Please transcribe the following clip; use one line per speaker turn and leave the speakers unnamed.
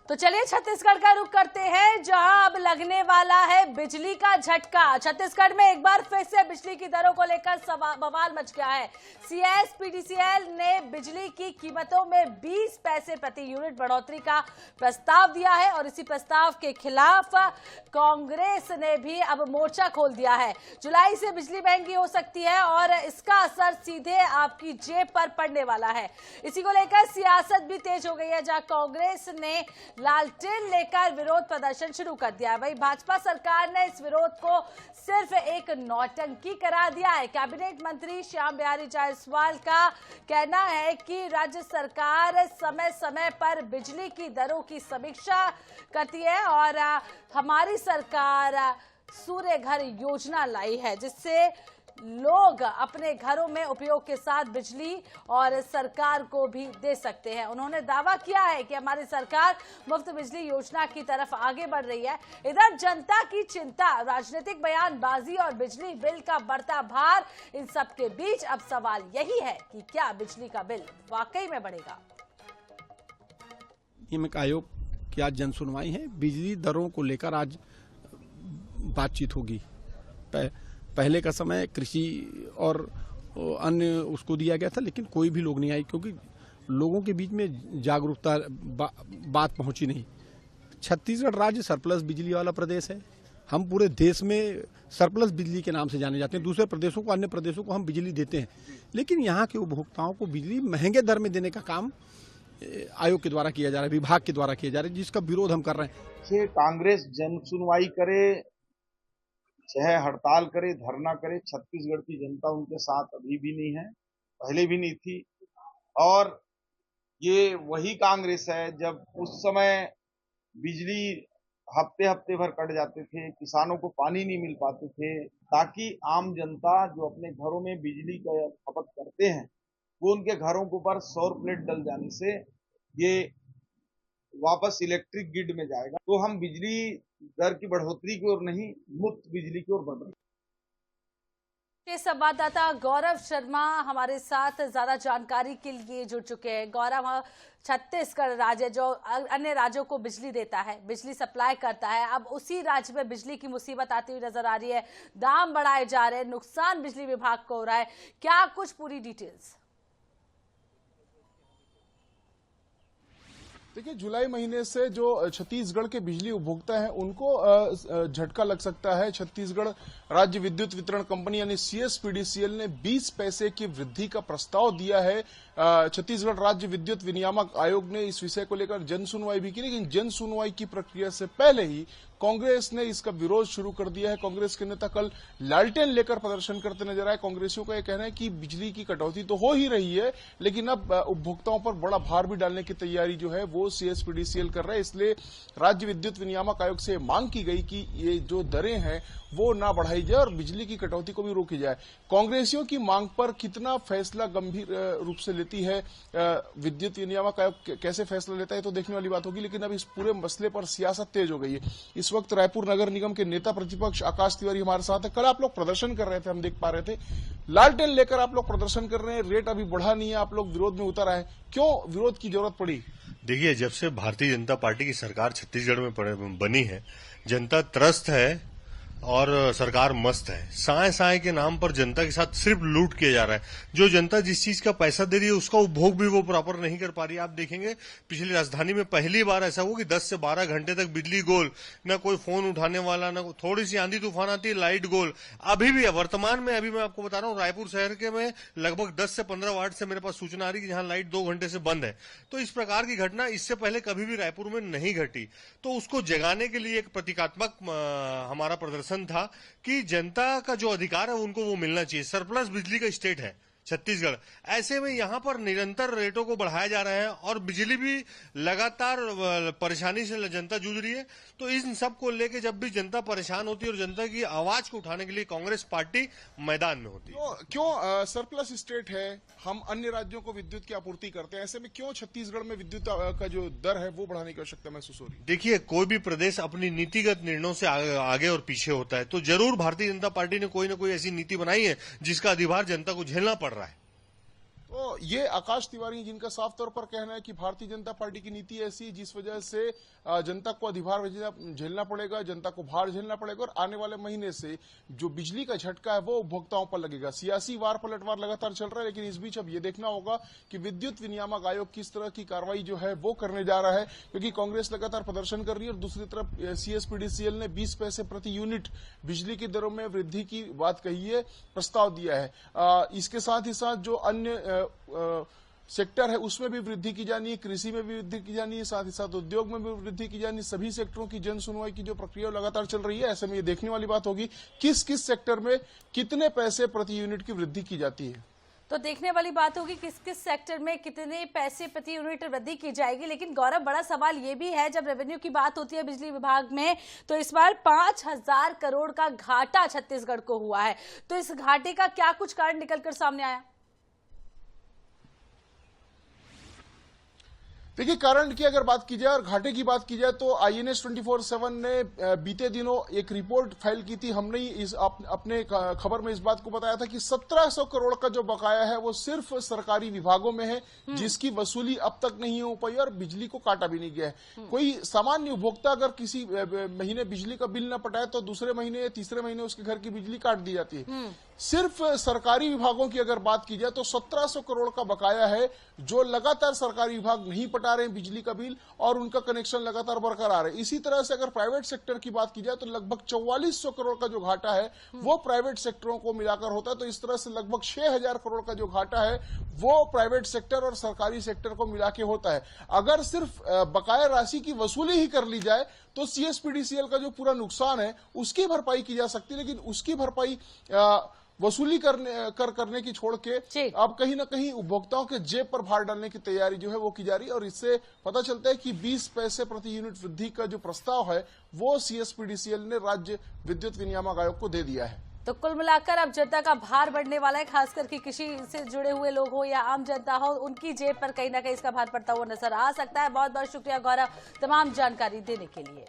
तो चलिए छत्तीसगढ़ का रुख करते हैं, जहां अब लगने वाला है बिजली का झटका। छत्तीसगढ़ में एक बार फिर से बिजली की दरों को लेकर बवाल मच गया है। CIS-PDCL ने बिजली की कीमतों में 20 पैसे प्रति यूनिट बढ़ोतरी का प्रस्ताव दिया है और इसी प्रस्ताव के खिलाफ कांग्रेस ने भी अब मोर्चा खोल दिया है। जुलाई से बिजली महंगी हो सकती है और इसका असर सीधे आपकी जेब पर पड़ने वाला है। इसी को लेकर सियासत भी तेज हो गई है, जहां कांग्रेस ने लालटेन लेकर विरोध प्रदर्शन शुरू कर दिया है। वहीं भाजपा सरकार ने इस विरोध को सिर्फ एक नौटंकी करार दिया है। कैबिनेट मंत्री श्याम बिहारी जायसवाल का कहना है कि राज्य सरकार समय समय पर बिजली की दरों की समीक्षा करती है और हमारी सरकार सूर्य घर योजना लाई है, जिससे लोग अपने घरों में उपयोग के साथ बिजली और सरकार को भी दे सकते हैं। उन्होंने दावा किया है कि हमारी सरकार मुफ्त बिजली योजना की तरफ आगे बढ़ रही है। इधर जनता की चिंता, राजनीतिक बयानबाजी और बिजली बिल का बढ़ता भार, इन सब के बीच अब सवाल यही है कि क्या बिजली का बिल वाकई में बढ़ेगा।
नियामक आयोग की आज जनसुनवाई है। बिजली दरों को लेकर आज बातचीत होगी। पहले का समय कृषि और अन्य उसको दिया गया था, लेकिन कोई भी लोग नहीं आए क्योंकि लोगों के बीच में जागरूकता बात पहुंची नहीं। छत्तीसगढ़ राज्य सरप्लस बिजली वाला प्रदेश है। हम पूरे देश में सरप्लस बिजली के नाम से जाने जाते हैं। दूसरे प्रदेशों को, अन्य प्रदेशों को हम बिजली देते हैं, लेकिन यहाँ के उपभोक्ताओं को बिजली महंगे दर में देने का काम आयोग के द्वारा किया जा रहा है, विभाग के द्वारा किया जा रहा है, जिसका विरोध हम कर रहे हैं।
कांग्रेस जन सुनवाई करे, चाहे हड़ताल करे, धरना करे, छत्तीसगढ़ की जनता उनके साथ अभी भी नहीं है, पहले भी नहीं थी। और ये वही कांग्रेस है जब उस समय बिजली हफ्ते हफ्ते भर कट जाते थे, किसानों को पानी नहीं मिल पाते थे, ताकि आम जनता जो अपने घरों में बिजली का खपत करते हैं वो उनके घरों के ऊपर सौर प्लेट डल जाने से ये वापस इलेक्ट्रिक ग्रिड में जाएगा। तो हम बिजली दर की बढ़ोतरी की ओर नहीं, मुफ्त बिजली की ओर बढ़ रहे हैं।
संवाददाता गौरव शर्मा हमारे साथ ज्यादा जानकारी के लिए जुड़ चुके हैं। गौरव, छत्तीसगढ़ राज्य जो अन्य राज्यों को बिजली देता है, बिजली सप्लाई करता है, अब उसी राज्य में बिजली की मुसीबत आती हुई नजर आ रही है। दाम बढ़ाए जा रहे हैं, नुकसान बिजली विभाग को हो रहा है, क्या कुछ पूरी डिटेल्स?
देखिए, जुलाई महीने से जो छत्तीसगढ़ के बिजली उपभोक्ता हैं उनको झटका लग सकता है। छत्तीसगढ़ राज्य विद्युत वितरण कंपनी यानी CIS-PDCL ने 20 पैसे की वृद्धि का प्रस्ताव दिया है। छत्तीसगढ़ राज्य विद्युत विनियामक आयोग ने इस विषय को लेकर जन सुनवाई भी की, लेकिन जन सुनवाई की प्रक्रिया से पहले ही कांग्रेस ने इसका विरोध शुरू कर दिया है। कांग्रेस के नेता कल लालटेन लेकर प्रदर्शन करते नजर आए। कांग्रेसियों का यह कहना है कि बिजली की कटौती तो हो ही रही है, लेकिन अब उपभोक्ताओं पर बड़ा भार भी डालने की तैयारी जो है वो CIS-PDCL कर रहा है। इसलिए राज्य विद्युत विनियामक आयोग से मांग की गई कि ये जो दरें हैं वो ना बढ़ाई जाए और बिजली की कटौती को भी रोकी जाए। कांग्रेसियों की मांग पर कितना फैसला गंभीर रूप से लेती है विद्युत विनियामक आयोग, कैसे फैसला लेता है तो देखने वाली बात होगी, लेकिन अब इस पूरे मसले पर सियासत तेज हो गई है। इस वक्त रायपुर नगर निगम के नेता प्रतिपक्ष आकाश तिवारी हमारे साथ है। कल आप लोग प्रदर्शन कर रहे थे, हम देख पा रहे थे, लालटेन लेकर आप लोग प्रदर्शन कर रहे हैं, रेट अभी बढ़ा नहीं है, आप लोग विरोध में उतर आए, क्यों विरोध की जरूरत पड़ी?
देखिए, जब से भारतीय जनता पार्टी की सरकार छत्तीसगढ़ में बनी है, जनता त्रस्त है और सरकार मस्त है। साए साए के नाम पर जनता के साथ सिर्फ लूट किया जा रहा है। जो जनता जिस चीज का पैसा दे रही है उसका उपभोग भी वो प्रॉपर नहीं कर पा रही है। आप देखेंगे पिछली राजधानी में पहली बार ऐसा हुआ कि 10 से 12 घंटे तक बिजली गोल, न कोई फोन उठाने वाला, न थोड़ी सी आंधी तूफान आती है लाइट गोल। अभी भी वर्तमान में अभी मैं आपको बता रहा हूँ, रायपुर शहर के में लगभग 10 से 15 वार्ड से मेरे पास सूचना आ रही है कि जहां लाइट 2 घंटे से बंद है। तो इस प्रकार की घटना इससे पहले कभी भी रायपुर में नहीं घटी। तो उसको जगाने के लिए एक प्रतीकात्मक हमारा प्रदर्शन था कि जनता का जो अधिकार है उनको वो मिलना चाहिए। सरप्लस बिजली का स्टेट है छत्तीसगढ़, ऐसे में यहां पर निरंतर रेटों को बढ़ाया जा रहा है और बिजली भी लगातार परेशानी से जनता जूझ रही है। तो इन सब को लेके जब भी जनता परेशान होती है और जनता की आवाज को उठाने के लिए कांग्रेस पार्टी मैदान में होती है।
क्यों सरप्लस स्टेट है, हम अन्य राज्यों को विद्युत की आपूर्ति करते हैं, ऐसे में क्यों छत्तीसगढ़ में विद्युत का जो दर है वो बढ़ाने की आवश्यकता महसूस हो रही है?
देखिए, कोई भी प्रदेश अपनी नीतिगत निर्णयों से आगे और पीछे होता है, तो जरूर भारतीय जनता पार्टी ने कोई ना कोई ऐसी नीति बनाई है जिसका अधिभार जनता को झेलना पड़ रहा है।
तो ये आकाश तिवारी हैं, जिनका साफ तौर पर कहना है कि भारतीय जनता पार्टी की नीति ऐसी है जिस वजह से जनता को अधिभार झेलना पड़ेगा, जनता को भार झेलना पड़ेगा और आने वाले महीने से जो बिजली का झटका है वो उपभोक्ताओं पर लगेगा। सियासी वार पलटवार लगातार चल रहा है, लेकिन इस बीच अब ये देखना होगा कि विद्युत विनियामक आयोग किस तरह की कार्रवाई जो है वो करने जा रहा है, क्योंकि कांग्रेस लगातार प्रदर्शन कर रही है और दूसरी तरफ CSPDCL ने 20 पैसे प्रति यूनिट बिजली की दरों में वृद्धि की बात कही है, प्रस्ताव दिया है। इसके साथ ही साथ जो अन्य सेक्टर है उसमें भी वृद्धि की जानी है, कृषि में भी वृद्धि की जानी है, साथ ही साथ उद्योग में भी वृद्धि की जानी है। सभी सेक्टरों की जन सुनवाई की जो प्रक्रिया लगातार चल रही है, ऐसे में ये देखने वाली बात होगी किस किस सेक्टर में कितने पैसे प्रति यूनिट की वृद्धि की जाती है।
तो देखने वाली बात होगी किस किस सेक्टर में कितने पैसे प्रति यूनिट वृद्धि की जाएगी। लेकिन गौरव, बड़ा सवाल ये भी है, जब रेवेन्यू की बात होती है बिजली विभाग में तो इस बार 5,000 करोड़ का घाटा छत्तीसगढ़ को हुआ है। तो इस घाटे का क्या कुछ कारण निकलकर सामने आया?
देखिए, कारण की अगर बात की जाए और घाटे की बात की जाए तो INS 24/7 ने बीते दिनों एक रिपोर्ट फाइल की थी। हमने अपने खबर में इस बात को बताया था कि 1700 करोड़ का जो बकाया है वो सिर्फ सरकारी विभागों में है, जिसकी वसूली अब तक नहीं हो पाई और बिजली को काटा भी नहीं गया है। कोई सामान्य उपभोक्ता अगर किसी महीने बिजली का बिल न पटाए तो दूसरे महीने या तीसरे महीने उसके घर की बिजली काट दी जाती है। सिर्फ सरकारी विभागों की अगर बात की जाए तो 1700 करोड़ का बकाया है, जो लगातार सरकारी विभाग नहीं पटा रहे हैं बिजली का बिल और उनका कनेक्शन लगातार बरकरार है। इसी तरह से अगर प्राइवेट सेक्टर की बात की जाए तो लगभग 4400 करोड़ का जो घाटा है वो प्राइवेट सेक्टरों को मिलाकर होता है। तो इस तरह से लगभग 6000 करोड़ का जो घाटा है वो प्राइवेट सेक्टर और सरकारी सेक्टर को मिला के होता है। अगर सिर्फ बकाया राशि की वसूली ही कर ली जाए तो CSPDCL का जो पूरा नुकसान है उसकी भरपाई की जा सकती है, लेकिन उसकी भरपाई वसूली करने की छोड़ के अब कहीं ना कहीं उपभोक्ताओं के जेब पर भार डालने की तैयारी जो है वो की जा रही है। और इससे पता चलता है कि 20 पैसे प्रति यूनिट वृद्धि का जो प्रस्ताव है वो CSPDCL ने राज्य विद्युत विनियामक आयोग को दे दिया है।
तो कुल मिलाकर अब जनता का भार बढ़ने वाला है, खासकर कि कृषि से जुड़े हुए लोग हो या आम जनता हो, उनकी जेब पर कहीं ना कहीं इसका भार पड़ता हुआ नजर आ सकता है। बहुत बहुत शुक्रिया गौरव तमाम जानकारी देने के लिए।